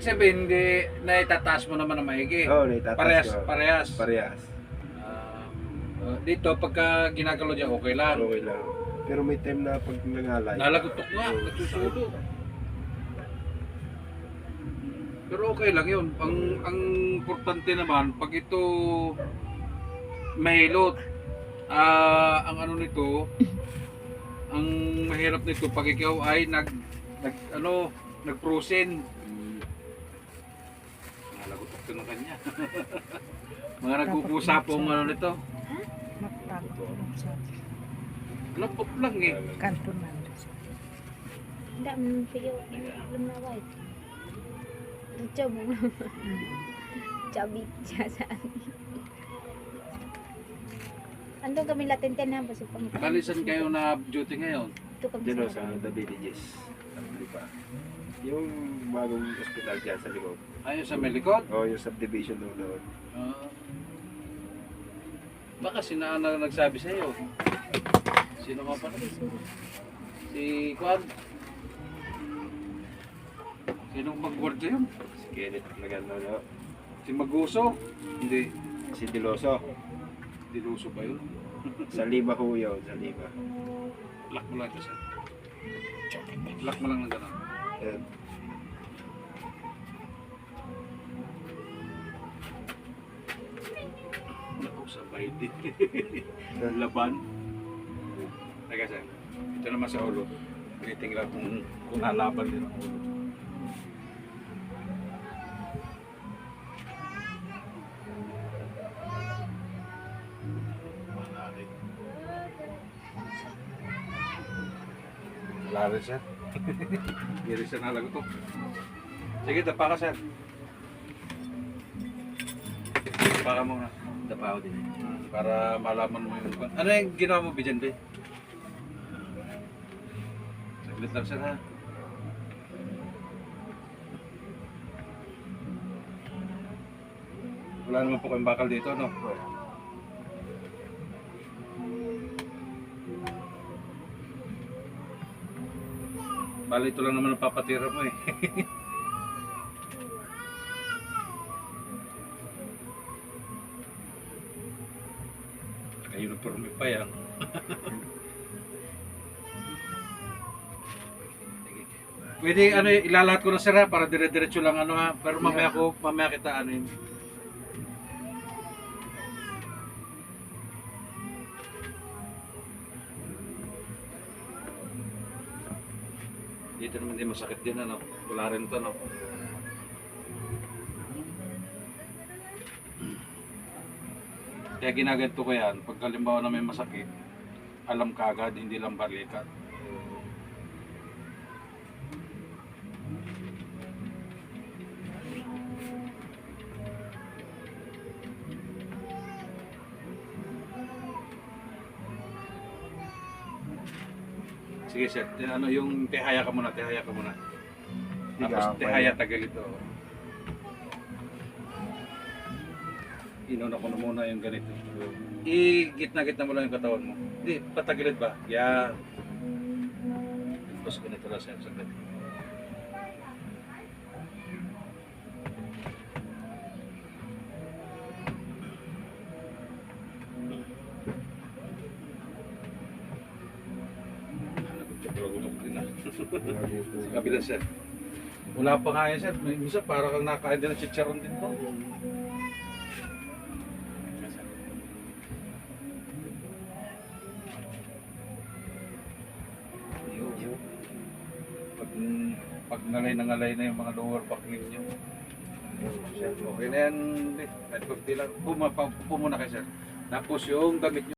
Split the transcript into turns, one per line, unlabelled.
sabihin, hindi na itataas mo naman ng maigi.
Oo, naitataas
Parehas,
ko.
parehas.
Parehas.
Dito, pagka ginagalaw niya, okay lang.
Okay lang. Pero may time na pag nangalay.
Nalagutok nga, nagsusudo. Pero okay lang yun. Ang importante naman, pag ito mahilot, ang ano nito, ang mahirap nito, pag ikaw ay nag-frozen. Nalagutok ko ng kanya. Mga nagkukusapong ano nito. Lapot lang eh.
Kanto na.
Tidak video belum nawai. Coba belum. Cabi jasaan. Andun kami latenten na ba sa pangkat?
Kalisan kayo na duty ngayon?
Ito kami
Dito sa The Villages. Yung bagong hospital dyan sa likod.
Ayun sa may likod?
Oo, yung subdivision doon.
Baka sinana nagsabi sa iyo. Sino nga pa? Si Kwan. Sinong mag-guardia yun?
Si Kenneth Nagano.
Si Maguso? Hindi.
Si Diloso.
Diluso ba yun?
Sa Lima ho yun, sa Lima.
Lock mo lang kasi. Lock mo lang ng gano'n.
Yan.
Naku, sabay din. Laban. Teka sir, ito naman sa ulo. Tiniting lang kung lalaban din ang ulo. Wala rin sir. Hindi rin siya nalagot. Sige, dapa ka sir. Dapa ka muna.
Dapa ako din.
Para malaman mo yung... Ano yung ginawa mo, Bijante? Saglit lang sir ha. Wala naman po kayong bakal dito, no? Bali, ito lang naman ang papatira mo eh. Naka-uniforme pa yan. Pwede ano, ilalahat ko na sir ha, para dire-diretso lang ano ha. Pero mamaya kita ano yun. Dito naman din masakit din ano. Wala rin ito no. Kaya ginaganto ko yan, pag halimbawa na may masakit, alam ka agad, hindi lang balikat. Sige sir, ano yung tihaya ka muna, tihaya ka muna. Tapos tihaya tagal ito. Inuna ko na muna yung ganito. I-gitna-gitna mo lang yung katawan mo. Hindi, patagilid ba? Yan. Tapos ganito lang sir, saglit. Sa kabila sir. Wala pa nga yan sir. Minsan para kang nakain din ng chicharon din to. Pag ngalay na ngalay na yung mga lower back ninyo. Okay na yan. Kahit kunti lang. Pumuna kayo sir. Tapos yung gamit nyo.